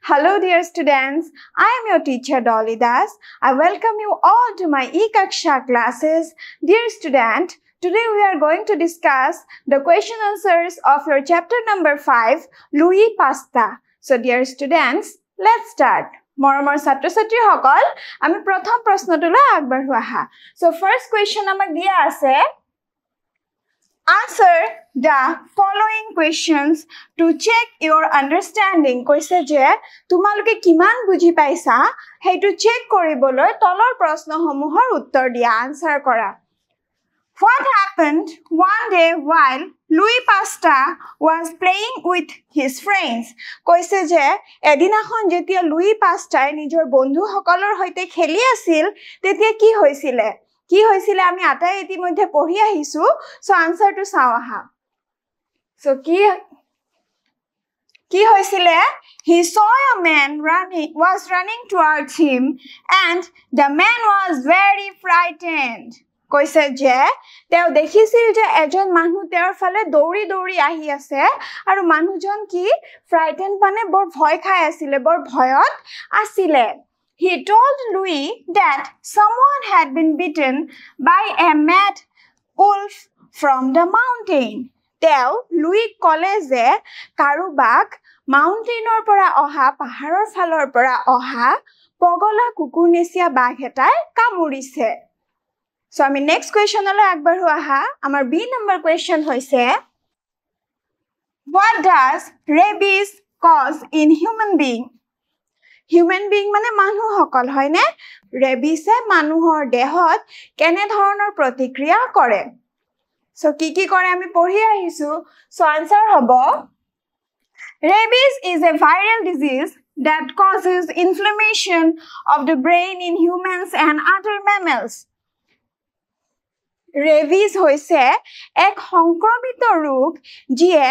Hello dear students, I am your teacher Dolly Das. I welcome you all to my e-Kaksha classes. Dear student, today we are going to discuss the question answers of your chapter number 5, Louis Pasteur. So dear students, let's start. Moromor satro satri hokol, ami prothom prashnotole agbaru aha. So first question amak dia ase, answer the following questions to check your understanding. Koise je tumaloke kiman buji paisa hetu check koriboloi tolor prashno homuhor uttor dia answer kora. What happened one day while Louis Pasteur was playing with his friends? Koise je edinakhon jetia Louis Pasteur nijor bondhu hokolor hoite kheli asil tetia ki hoisile? কি হইছিল আমি আটাই ইতিমধ্যে পঢ়ি আহিছো so answer to চাও আহা so কি হইছিল he saw a man running towards him and the man was very frightened কৈছে যে তেও দেখিছিল যে এজন মানুহ তেওঁৰ ফালে দৌৰি দৌৰি আহি আছে আৰু মানুহজন কি ফ্ৰাইটেন মানে বৰ ভয় খাই আছিল বৰ ভয়ত আছিল He told Louis that someone had been bitten by a mad wolf from the mountain. Tell Louis kole je karubak mountainor pora oha paharor falor pora oha pogola kukur nesia bag hetai kamurise. So ami next question ole agbaru aha amar B number question hoise What does rabies cause in human being? Human being মানে মানুহ হকল হয়নে ৰেবিছে মানুহৰ দেহত কেনে ধৰণৰ প্ৰতিক্ৰিয়া কৰে so কি কৰে আমি পঢ়ি আহিছো সো আনসাৰ হ'ব Rabies is a viral disease that causes inflammation of the brain in humans and other mammals Rabies হৈছে এক সংক্ৰমিত ৰোগ যিয়ে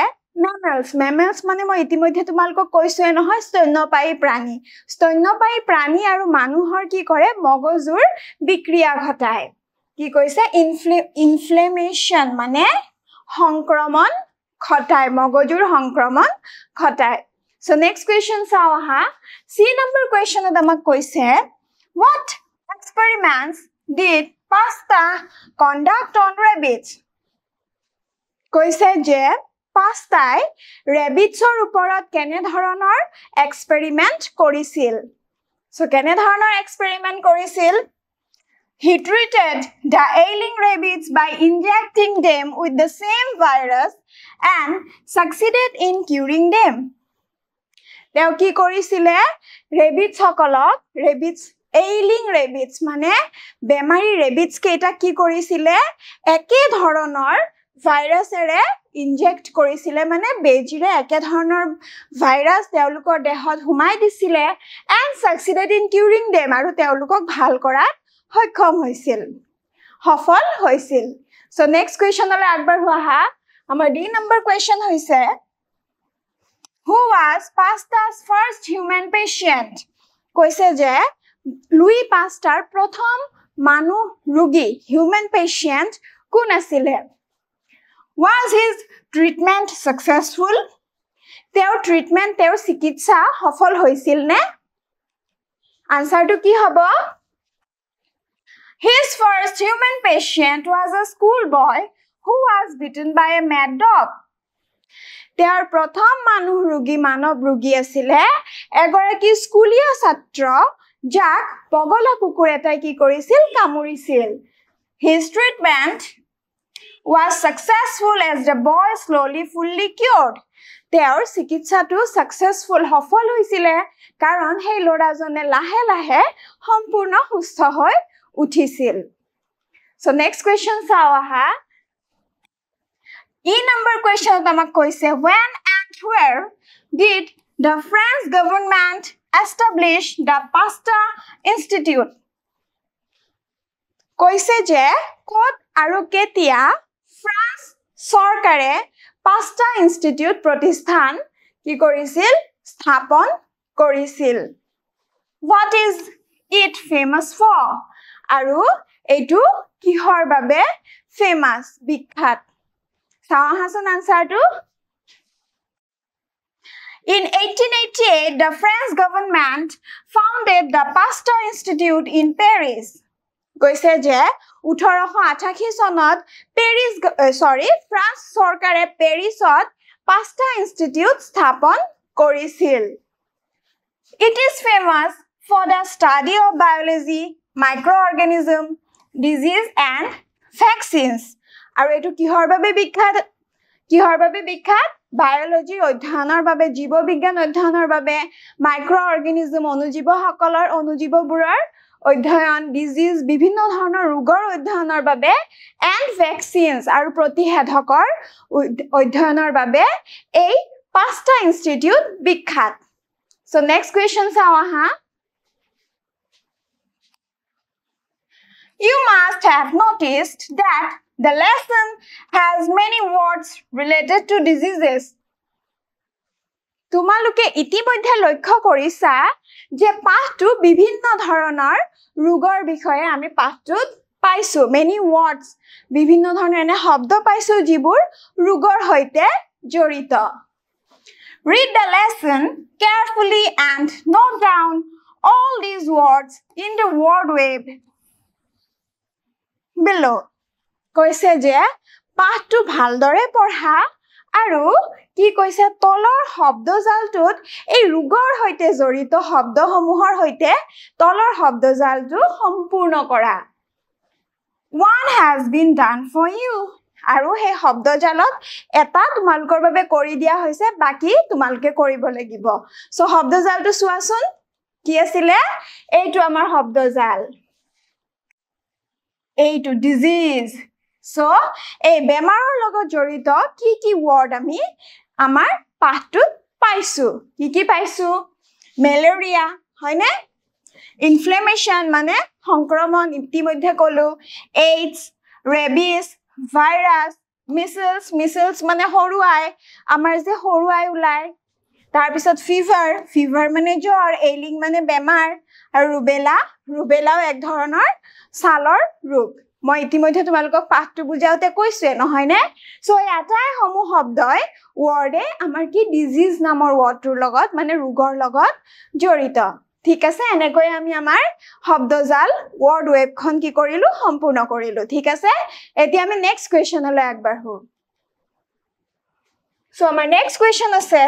Mammals মানে মই ইতিমধ্যে তোমালক কৈছোয়ে নহয় স্তন্যপায়ী প্ৰাণী আৰু মানুহৰ কি কৰে মগজুৰ বিক্ৰিয়া ঘটায় কি কৈছে ইনফ্লেমেশন মানে সংক্ৰমণ ঘটায় মগজুৰ সংক্ৰমণ ঘটায় সো নেক্সট কোৱেশ্চন চাও আহা সি নম্বৰ কোৱেশ্চনত আমাক কৈছে what experiments did Pasteur conduct on rabbits কৈছে যে Pasteur rabbitsor uporot kene dhoroner experiment korisil so kene dhoroner experiment korisil he treated the ailing rabbits by injecting them with the same virus and succeeded in curing them teo ki korisile rabbits hokolok ailing rabbits mane bemari rabbits keita ki korisile eke dhoroner virus ere inject কৰিছিলে মানে বেজিৰে একে ধৰণৰ virus তেওঁলোকৰ দেহত হুমাই দিছিলে and succeeded in curing them আৰু তেওঁলোকক ভাল কৰাত সক্ষম হৈছিল সফল হৈছিল so next question লৈ আগবাঢ়ো আহা আমাৰ D number question হৈছে Who was Pasteur's first human patient কৈছে যে লুই পাস্টাৰ প্ৰথম মানুহ ৰোগী human patient কোন আছিল Was his treatment successful? Their treatment, their sikitsa, hafal hoisil ne? Answer to ki hobo? His first human patient was a schoolboy who was bitten by a mad dog. Their prothom manuh rugi manob rugi asile, egoraki schoolia satra, jak pogola kukur etai ki korisil kamurisil. His treatment was successful as the boy slowly fully cured. Their sikitsa to successful hafal hoisile karon hei lorajone lahe lahe sampurna sustho hoi uthisil. So next question sao aha. E number question tamak koise when and where did the French government establish the Pasteur Institute? Koise je kot aru ketia France সরকারে Pasteur Institute প্রতিষ্ঠান কি কৰিছিল স্থাপন কৰিছিল What is it famous for আৰু এটো কিহৰ বাবে famous বিখ্যাত চাও Hason আনসাৰটো In 1888, the French government founded the Pasteur Institute in Paris. কৈছে যে 1888 চনত ফ্ৰান্স চৰকাৰে পেৰিছত পাস্টাৰ ইনষ্টিটিউট স্থাপন কৰিছিল. It is famous for the study of biology, microorganism, disease and vaccines. আৰু এটো কিহৰ বাবে বিখ্যাত? বায়োলজি অধ্যয়নৰ বাবে, জীৱ বিজ্ঞান অধ্যয়নৰ বাবে, মাইক্ৰোঅৰ্গানিজম অনুজীৱবোৰৰ অধ্যয়ন, ডিজিজ বিভিন্ন ধৰণৰ ৰোগৰ অধ্যয়নৰ বাবে, এণ্ড ভেকচিনছ আৰু প্ৰতিষেধকৰ অধ্যয়নৰ বাবে এই পাস্টাৰ ইনষ্টিটিউট বিখ্যাত. So next question চাও আহা. You must have noticed that the lesson has many words related to diseases. তোমালোকে ইতিমধ্যে লক্ষ্য কৰিছা যে পাঠটো বিভিন্ন ধৰণৰ ৰোগৰ বিষয়ে আমি পাঠটোত পাইছো. Many words, বিভিন্ন ধৰণৰ এনে শব্দ পাইছো যিবোৰ ৰোগৰ সৈতে জড়িত. Read the lesson carefully and note down all these words in the word web below. কৈছে যে পাঠটো ভালদৰে পঢ়া আৰু কি কৈছে তলৰ শব্দজালটোত এই ৰোগৰ সৈতে জড়িত শব্দসমূহৰ সৈতে তলৰ শব্দজালটো সম্পূৰ্ণ কৰা. One has been done for you. আৰু সেই শব্দজালত এটা তোমালোকৰ বাবে কৰি দিয়া হৈছে, বাকি তোমালোকে কৰিব লাগিব. সো শব্দজালটো চোৱাচোন কি আছিল? এইটো আমাৰ শব্দজাল, এইটো ডিজিজ. সো এই বেমাৰৰ লগত জড়িত কি ওয়াৰ্ড আমি আমাৰ পাঠটোত পাইছো? কি পাইছো? মেলেৰিয়া, হয়নে? ইনফ্লেমেশন মানে সংক্ৰমণ, ইতিমধ্যে কলো. এইডছ, ৰেবিছ, ভাইৰাছ, মিসেলস মানে হৰুৱাই, আমাৰ যে হৰুৱাই ওলাই. তাৰ পিছত ফিভাৰ মানে জ্বৰ, এইলিং মানে বেমাৰ, আৰু ৰুবেলাও এক ধৰণৰ ছালৰ ৰোগ. মই ইতিমধ্যে তোমালোকক পাঠটো বুজাওতে কৈছে নহয় নে? সো এই আটাই সমূহ শব্দই ওয়ার্ডে আমাৰ কি ডিজিজ নামৰ ওয়াৰ্ডটোৰ লগত মানে ৰোগৰ লগত জড়িত. ঠিক আছে, এনেকৈ আমি আমাৰ শব্দজাল ওয়াৰ্ড ওয়েবখন কি কৰিলো? সম্পূৰ্ণ কৰিলো. ঠিক আছে, এতিয়া আমি নেক্সট কোৱেশ্চনলৈ আগবাঢ়ো. সো আমাৰ নেক্সট কোৱেশ্চন আছে,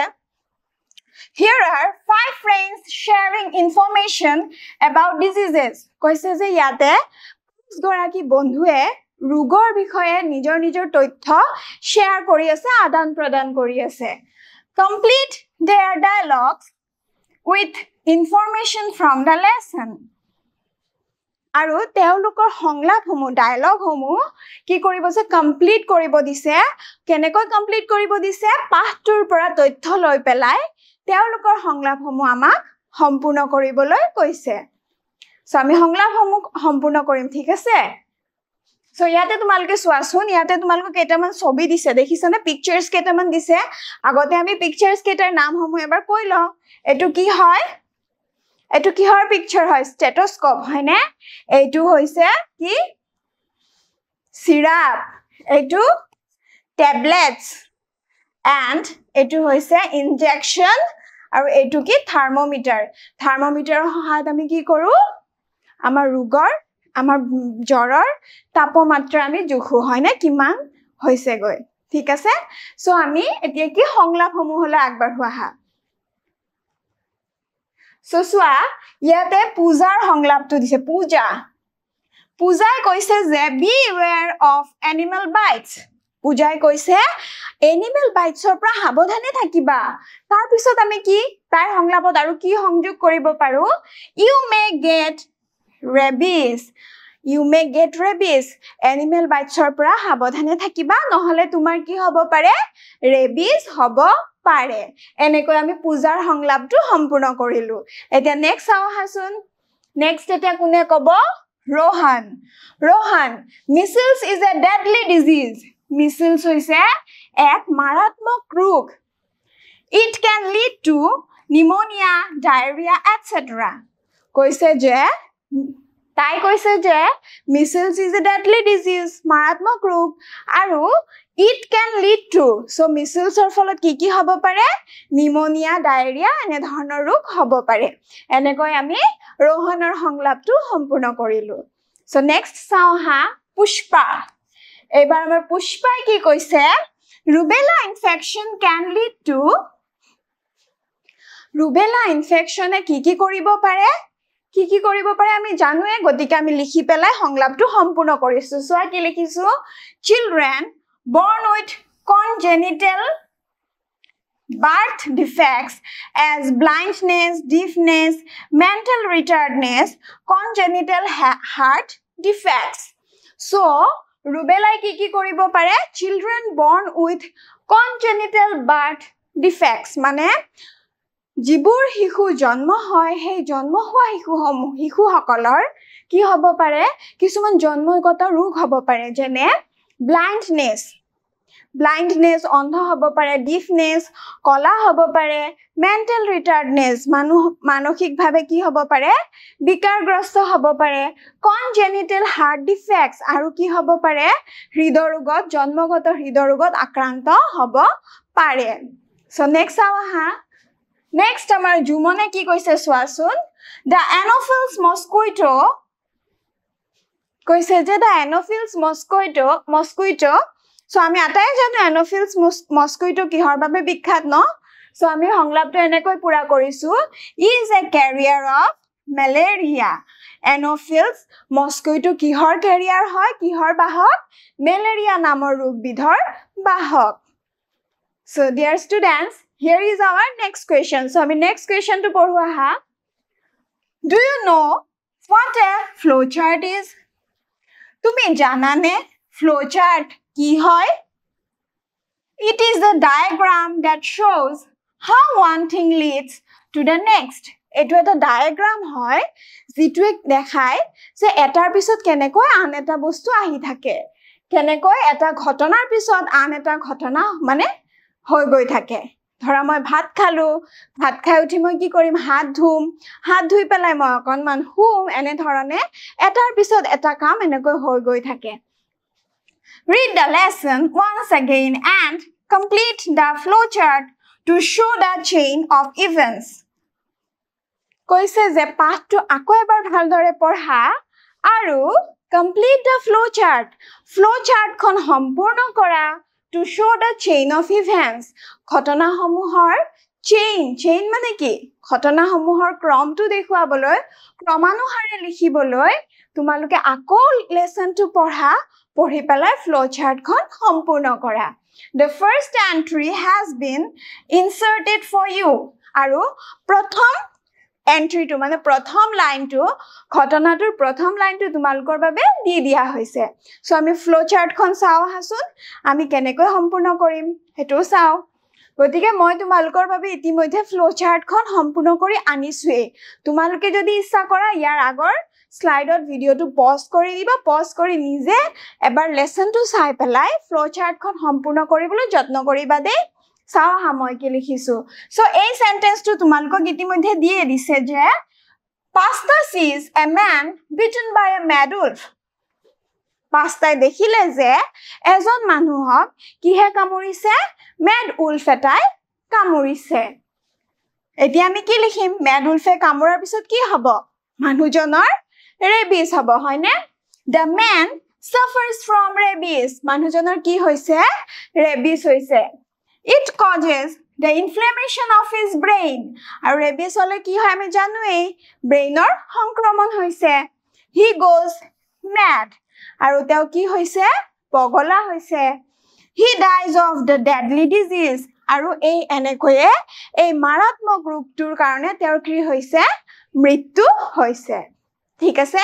here are 5 friends sharing information about diseases. কৈছে যে ইয়াতে গৰাকী বন্ধুৱে ৰোগৰ বিষয়ে নিজৰ তথ্য শেয়াৰ কৰি আছে, আদান প্ৰদান কৰি আছে. Complete their dialogues with information from the lesson. আৰু তেওঁলোকৰ সংলাপসমূহ, ডায়লগসমূহ কি কৰিব আছে? কমপ্লিট কৰিব দিছে. কেনেকৈ কমপ্লিট কৰিব দিছে? পাঠটোৰ পৰা তথ্য লৈ পেলাই তেওঁলোকৰ সংলাপসমূহ আমাক সম্পূৰ্ণ কৰিবলৈ কৈছে. সো আমি সংলাপসমূহ সম্পূৰ্ণ কৰিম. ঠিক আছে, সো ইয়াতে তোমালোকে চোৱাচোন, ইয়াতে তোমালোকক কেইটামান ছবি দিছে, দেখিছানে? পিকচাৰ্ছ কেইটামান দিছে. আগতে আমি পিকচাৰ্ছ কেইটাৰ নামসমূহ এবাৰ কৈ লওঁ. এইটো কি হয়? এইটো কিহৰ পিকচাৰ হয়? ষ্টেথোস্কোপ, হয়নে? এইটো হৈছে কি? সিৰাপ, এইটো টেবলেটছ, এণ্ড এইটো হৈছে ইনজেকশ্যন, আৰু এইটো কি? থাৰ্মোমিটাৰ. থাৰ্মোমিটাৰৰ সহায়ত আমি কি কৰোঁ? আমাৰ ৰোগৰ, আমাৰ জ্বৰৰ তাপমাত্ৰা আমি জোখো, হয়নে? কিমান হৈছেগৈ. ঠিক আছে, সো আমি এতিয়া কি সংলাপসমূহলৈ আগবাঢ়ো আহা. সো চোৱা, ইয়াতে পূজাৰ সংলাপটো দিছে. পূজাই কৈছে যে beware of animal bites. পূজাই কৈছে এনিমেল বাইটছৰ পৰা সাৱধানে থাকিবা. তাৰ পিছত আমি কি তাই সংলাপত আৰু কি সংযোগ কৰিব পাৰো? You may get rabies. Animal বাইটছৰ পৰা সাৱধানে থাকিবা, নহলে তোমাৰ কি হ'ব পাৰে? ৰেবিজ হ'ব পাৰে. এনেকৈ আমি পূজাৰ সংলাপটো সম্পূৰ্ণ কৰিলো. এতিয়া নেক্সট চাও আহাচোন. নেক্সট এতিয়া কোনে ক'ব? Rohan. Measles is a deadly disease. Measles হৈছে এক মাৰাত্মক ৰোগ. It can lead to pneumonia, diarrhea, etc. কৈছে যে তাই কৈছে যে measles is a deadly disease মাৰাত্মক ৰোগ আৰু it can lead to so measles or ফলত কি হ'ব পাৰে নিউমোনিয়া ডায়েৰিয়া এনে ধৰণৰ ৰোগ হ'ব পাৰে এনেকৈ আমি ৰোহনৰ সংলাপটো সম্পূৰ্ণ কৰিলো so next চাও হা পুষ্পা এবাৰ আমাৰ পুষ্পাই কি কৈছে rubella infection can lead to rubella infection কি কৰিব পাৰে কি কৰিব পাৰে আমি জানোৱে গতিকে আমি লিখি পেলাই সংলাপটো সম্পূৰ্ণ কৰিছো সো কি লিখিছো children born with congenital birth defects as blindness deafness mental retardedness congenital heart defects so rubella কি কৰিব পাৰে children born with congenital birth defects মানে জিবুৰ হিখু জন্ম হয় হে জন্ম হোৱা হিখু সকলৰ কি হ'ব পাৰে কিছুমান জন্মগত ৰোগ হ'ব পাৰে যেনে blindness অন্ধ হ'ব পাৰে deafness কলা হ'ব পাৰে mental retardedness মানসিকভাৱে কি হ'ব পাৰে বিকাৰগ্ৰস্ত হ'ব পাৰে congenital heart defects আৰু কি হ'ব পাৰে হৃদৰোগত জন্মগত হৃদৰোগত আক্ৰান্ত হ'ব পাৰে so next আহা next আমাৰ জুমনে কি কৈছে সোৱাচোন the anopheles mosquito কৈছে যে the anopheles mosquito so আমি আটাই জানো anopheles mosquito কিহৰ বাবে বিখ্যাত ন so আমি সংলাপটো এনেকৈ পুৰা কৰিছো is a carrier of malaria anopheles mosquito কিহৰ carrier হয় কিহৰ বাহক malaria নামৰ ৰোগবিধৰ বাহক so dear students here is our next question so আমি next question to পঢ়ো আহা do you know what a flowchart is তুমি জানানে flowchart কি হয় it is the diagram that shows how one thing leads to the next এটো এটা diagram হয় যেটোৱে দেখায় যে এটাৰ পিছত কেনেকৈ আন এটা বস্তু আহি থাকে কেনেকৈ এটা ঘটনাৰ পিছত আন এটা ঘটনা মানে হৈ গৈ থাকে ধৰা মই ভাত খালো ভাত খাই উঠি মই কি কৰিম হাত ধুই পেলাই মই অকনমান হুম এনে ধৰণে এটাৰ পিছত এটা কাম এনেকৈ হৈ গৈ থাকে read the lesson once again and complete the flowchart to show the chain of events কৈছে যে পাঠটো আকৌ এবাৰ ভালদৰে পঢ়া আৰু complete the flowchart খন সম্পূৰ্ণ কৰা to show the chain of events ঘটনাসমূহৰ chain মানে কি ঘটনাসমূহৰ ক্ৰমটো দেখুৱাবলৈ ক্ৰমানুসাৰে লিখিবলৈ তোমালোকে আকৌ লেসনটো পঢ়ি পেলাই flowchart খন সম্পূৰ্ণ কৰা the first entry has been inserted for you আৰু প্ৰথম এন্ট্ৰিটো মানে প্ৰথম লাইনটো ঘটনাটোৰ প্ৰথম লাইনটো তোমালোকৰ বাবে দি দিয়া হৈছে সো আমি flowchart খন চাও হাসুন আমি কেনেকৈ সম্পূৰ্ণ কৰিম হেতু চাও গতিকে মই তোমালোকৰ বাবে ইতিমধ্যে flowchart খন সম্পূৰ্ণ কৰি আনিছোৱে তোমালোকে যদি ইচ্ছা কৰা ইয়াৰ আগৰ স্লাইডত ভিডিওটো পজ কৰি দিবা পজ কৰি নিজে এবাৰ লেসনটো চাই পেলাই flowchart খন সম্পূৰ্ণ কৰিবলৈ যত্ন কৰিবা দে চাও হা মই কি লিখিছো সো এই সেন্টেন্সটো তোমালোকক ইতিমধ্যে দিয়ে দিছে যে Pasta sees a man bitten by a mad wolf পাস্তাই দেখিলে যে এজন মানুহক কিহে কামুৰিছে mad wolf এটাই কামুৰিছে এতিয়া আমি কি লিখিম mad wolf এ কামুৰাৰ পিছত কি হ'ব মানুহজনৰ ৰেবিজ হ'ব হয়নে the man suffers from rabies মানুহজনৰ কি হৈছে ৰেবিজ হৈছে it causes the inflammation of his brain আৰু ৰেবিজ হলে কি হয় আমি জানোই ব্ৰেইনৰ সংক্ৰমণ হৈছে he goes mad আৰু তেও কি হৈছে পগলা হৈছে he dies of the deadly disease আৰু এই এনেকৈয়ে এই মাৰাত্মক ৰোগটোৰ কাৰণে তেওঁৰ কি হৈছে মৃত্যু হৈছে ঠিক আছে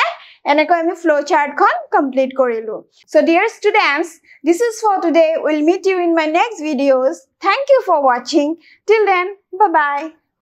এনেকৈ আমি flowchart খন কমপ্লিট কৰিলো so dear students this is for today we'll meet you in my next videos thank you for watching till then bye bye